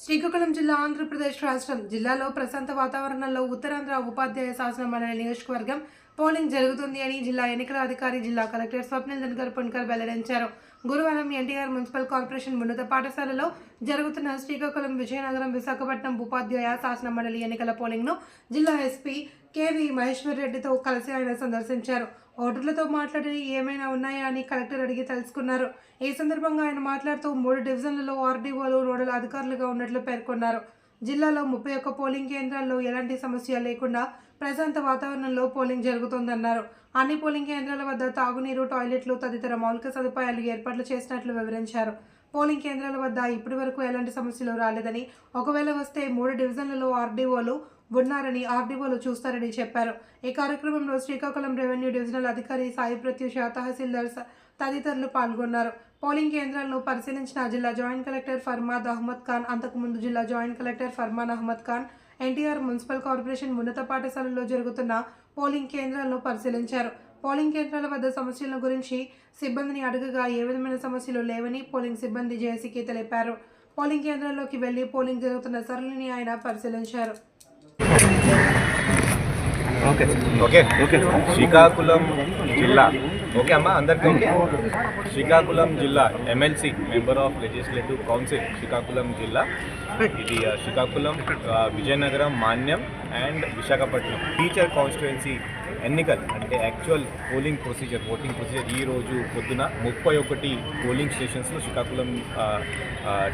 శ్రీకాకుళం జిల్లా ఆంధ్రప్రదేశ్ రాష్ట్రం జిల్లాలో ప్రశాంత వాతావరణంలో ఉత్తరాంధ్ర ఉపాధ్యాయ శాసన మండలి నియోజకవర్గం పోలింగ్ జరుగుతుంది అని జిల్లా ఎన్నికల అధికారి జిల్లా కలెక్టర్ స్వప్నిల్ ధన్కర్ పున్కర్ వెల్లడించారు. గురువారం ఎన్టీఆర్ మున్సిపల్ కార్పొరేషన్ ఉన్నత పాఠశాలలో జరుగుతున్న శ్రీకాకుళం, విజయనగరం, విశాఖపట్నం ఉపాధ్యాయ శాసన మండలి ఎన్నికల పోలింగ్ను జిల్లా ఎస్పీ కేవీ మహేశ్వర్ రెడ్డితో కలిసి ఆయన సందర్శించారు. ఓటర్లతో మాట్లాడి ఏమైనా ఉన్నాయా అని కలెక్టర్ అడిగి తెలుసుకున్నారు. ఈ సందర్భంగా ఆయన మాట్లాడుతూ 3 డివిజన్లలో ఆర్డీఓలు నోడల్ అధికారులుగా ఉన్నట్లు పేర్కొన్నారు. జిల్లాలో 31 పోలింగ్ కేంద్రాల్లో ఎలాంటి సమస్య లేకుండా ప్రశాంత వాతావరణంలో పోలింగ్ జరుగుతోందన్నారు. అన్ని పోలింగ్ కేంద్రాల వద్ద తాగునీరు, టాయిలెట్లు తదితర మౌలిక సదుపాయాలు ఏర్పాట్లు చేసినట్లు వివరించారు. పోలింగ్ కేంద్రాల వద్ద ఇప్పటి వరకు ఎలాంటి సమస్యలు రాలేదని, ఒకవేళ వస్తే 3 డివిజన్లలో ఆర్డీఓలు ఉన్నారని, ఆర్డీఓలు చూస్తారని చెప్పారు. ఈ కార్యక్రమంలో శ్రీకాకుళం రెవెన్యూ డివిజనల్ అధికారి సాయి ప్రత్యూష, తహసీల్దార్ తదితరులు పాల్గొన్నారు. పోలింగ్ కేంద్రాలను పరిశీలించిన జిల్లా జాయింట్ కలెక్టర్ ఫర్మాద్ అహ్మద్ ఖాన్, అంతకుముందు జిల్లా joint collector Farman Ahmed Khan NTR municipal corporation ఉన్నత పాఠశాలలో జరుగుతున్న పోలింగ్ కేంద్రాలను పరిశీలించారు. పోలింగ్ కేంద్రాల వద్ద సమస్యల గురించి సిబ్బందిని అడగగా ఏ విధమైన సమస్యలు లేవని పోలింగ్ సిబ్బంది జేసీకి తెలిపారు. పోలింగ్ కేంద్రాల్లోకి వెళ్లి పోలింగ్ జరుగుతున్న సరళిని ఆయన పరిశీలించారు. శ్రీకాకుళం జిల్లా అమ్మా అందరికీ శ్రీకాకుళం జిల్లా MLC member of legislative council Srikakulam జిల్లా. ఇది Srikakulam, Vizianagaram, Manyam and Visakhapatnam teacher constituency ఎన్నికలు అంటే యాక్చువల్ ఓటింగ్ ప్రొసీజర్ ఈ రోజు పొద్దున 31 పోలింగ్ స్టేషన్స్లో శ్రీకాకుళం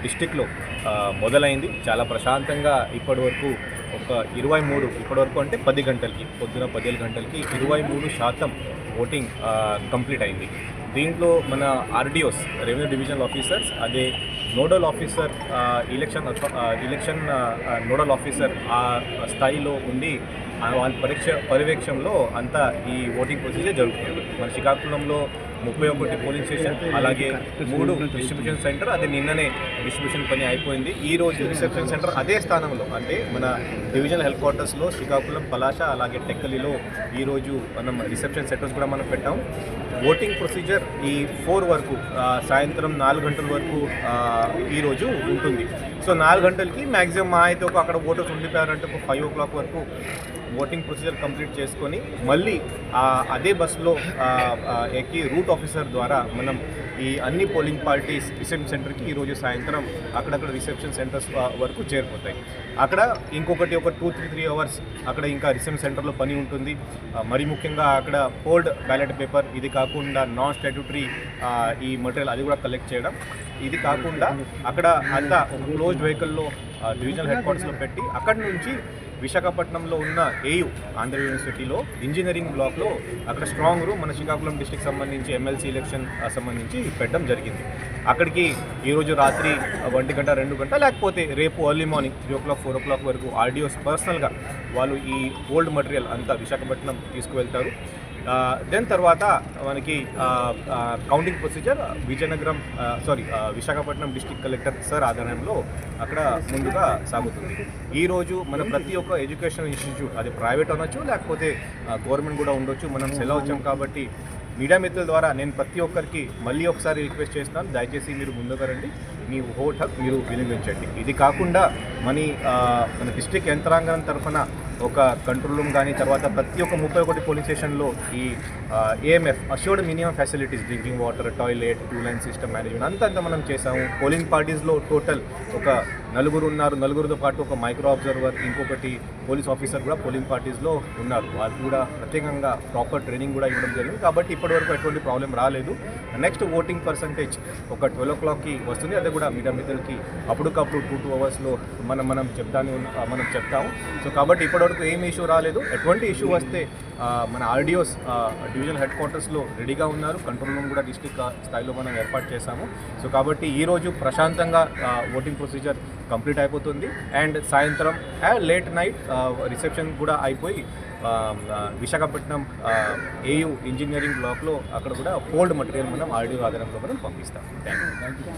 డిస్టిక్లో మొదలైంది. చాలా ప్రశాంతంగా ఇప్పటివరకు ఒక 23 ఇప్పటివరకు అంటే 10 గంటలకి పొద్దున 10 గంటలకి 23% ఓటింగ్ కంప్లీట్ అయింది. దీంట్లో మన ఆర్డీఓస్, రెవెన్యూ డివిజనల్ ఆఫీసర్స్, అదే nodal officer, election nodal officer ఆ స్థాయిలో ఉండి వాళ్ళ పర్యవేక్షణలో అంతా ఈ ఓటింగ్ ప్రొసీజర్ జరుగుతుంది. మన శ్రీకాకుళంలో 31 పోలింగ్ స్టేషన్, అలాగే 3 డిస్ట్రిబ్యూషన్ సెంటర్, అది నిన్ననే డిస్ట్రిబ్యూషన్ పని అయిపోయింది. ఈ రోజు రిసెప్షన్ సెంటర్ అదే స్థానంలో అంటే మన డివిజనల్ హెడ్ క్వార్టర్స్లో శ్రీకాకుళం, పలాస, అలాగే టెక్కలిలో ఈరోజు మనం రిసెప్షన్ సెంటర్స్ కూడా మనం పెట్టాం. ఓటింగ్ ప్రొసీజర్ ఈ 4 వరకు సాయంత్రం 4 గంటల వరకు ఈరోజు ఉంటుంది. సో 4 గంటలకి మ్యాక్సిమం మా అయితే అక్కడ ఓటర్స్ ఉండిపోయారంటే 5 o'clock వరకు ఓటింగ్ ప్రొసీజర్ కంప్లీట్ చేసుకొని మళ్ళీ అదే బస్సులో ఎక్కి రూట్ ఆఫీసర్ ద్వారా మనం ఈ అన్ని పోలింగ్ పార్టీస్ రిసెప్షన్ సెంటర్కి ఈరోజు సాయంత్రం అక్కడక్కడ రిసెప్షన్ సెంటర్స్ వరకు చేరిపోతాయి. అక్కడ ఇంకొకటి ఒక 2-3 అవర్స్ అక్కడ ఇంకా రిసెప్షన్ సెంటర్లో పని ఉంటుంది. మరి ముఖ్యంగా అక్కడ పోల్డ్ బ్యాలెట్ పేపర్, ఇది కాకుండా నాన్ స్టాట్యూటరీ ఈ మెటీరియల్ అది కూడా కలెక్ట్ చేయడం, ఇది కాకుండా అక్కడ అంతా క్లోజ్డ్ వెహికల్లో డివిజనల్ హెడ్ క్వార్టర్స్లో పెట్టి అక్కడి నుంచి విశాఖపట్నంలో ఉన్న ఏయు ఆంధ్ర యూనివర్సిటీలో ఇంజనీరింగ్ బ్లాక్లో అక్కడ స్ట్రాంగ్ రూమ్ మన శ్రీకాకుళం డిస్ట్రిక్ట్ సంబంధించి ఎమ్మెల్సీ ఎలక్షన్ సంబంధించి పెట్టడం జరిగింది. అక్కడికి ఈరోజు రాత్రి 1 గంట 2 గంట లేకపోతే రేపు ఎర్లీ మార్నింగ్ 3 o'clock 4 o'clock వరకు ఆర్డీఓస్ పర్సనల్గా వాళ్ళు ఈ ఓల్డ్ మెటీరియల్ అంతా విశాఖపట్నం తీసుకువెళ్తారు. దెన్ తర్వాత మనకి counting procedure Visakhapatnam district collector sir ఆధ్వర్యంలో అక్కడ ముందుగా సాగుతుంది. ఈరోజు మన ప్రతి ఒక్క ఎడ్యుకేషన్ ఇన్స్టిట్యూట్, అది ప్రైవేట్ అనొచ్చు లేకపోతే గవర్నమెంట్ కూడా ఉండొచ్చు, మనం సెలవు వచ్చాం కాబట్టి మీడియా మిత్రుల ద్వారా నేను ప్రతి ఒక్కరికి మళ్ళీ ఒకసారి రిక్వెస్ట్ చేస్తున్నాను, దయచేసి మీరు ముందుగా రండి, మీ ఓట్ హక్కు మీరు వినియోగించండి. ఇది కాకుండా మన డిస్ట్రిక్ట్ యంత్రాంగం తరఫున ఒక కంట్రోల్ రూమ్ కానీ, తర్వాత ప్రతి ఒక్క 31 పోలింగ్ స్టేషన్లో ఈ AMF assured minimum facilities, drinking water, toilet, 2-line system management అంతా మనం చేసాము. పోలింగ్ పార్టీస్లో టోటల్ ఒక 4 ఉన్నారు. 4తో పాటు ఒక మైక్రో అబ్జర్వర్, ఇంకొకటి పోలీస్ ఆఫీసర్ కూడా పోలింగ్ పార్టీస్లో ఉన్నారు. వాళ్ళు కూడా ప్రత్యేకంగా ప్రాపర్ ట్రైనింగ్ కూడా ఇవ్వడం జరిగింది. కాబట్టి ఇప్పటివరకు ఎటువంటి ప్రాబ్లం రాలేదు. నెక్స్ట్ ఓటింగ్ పర్సంటేజ్ ఒక 12 o'clockకి వస్తుంది. అదే కూడా మీడియా మిత్రులకి అప్పటికప్పుడు 2 అవర్స్లో మనం చెప్తాము. సో కాబట్టి ఇప్పటివరకు ఏం ఇష్యూ రాలేదు. ఎటువంటి ఇష్యూ వస్తే మన ఆర్డీఓస్ డివిజనల్ హెడ్ క్వార్టర్స్లో రెడీగా ఉన్నారు. కంట్రోల్ రూమ్ కూడా డిస్ట్రిక్ట్ స్థాయిలో మనం ఏర్పాటు చేశాము. సో కాబట్టి ఈరోజు ప్రశాంతంగా ఓటింగ్ ప్రొసీజర్ కంప్లీట్ అయిపోతుంది. అండ్ సాయంత్రం లేట్ నైట్ రిసెప్షన్ కూడా అయిపోయి విశాఖపట్నం ఏయు ఇంజనీరింగ్ బ్లాక్లో అక్కడ కూడా పోల్డ్ మెటీరియల్ మనం ఆర్డీఓ ఆధారంలో మనం పంపిస్తాం. Thank you.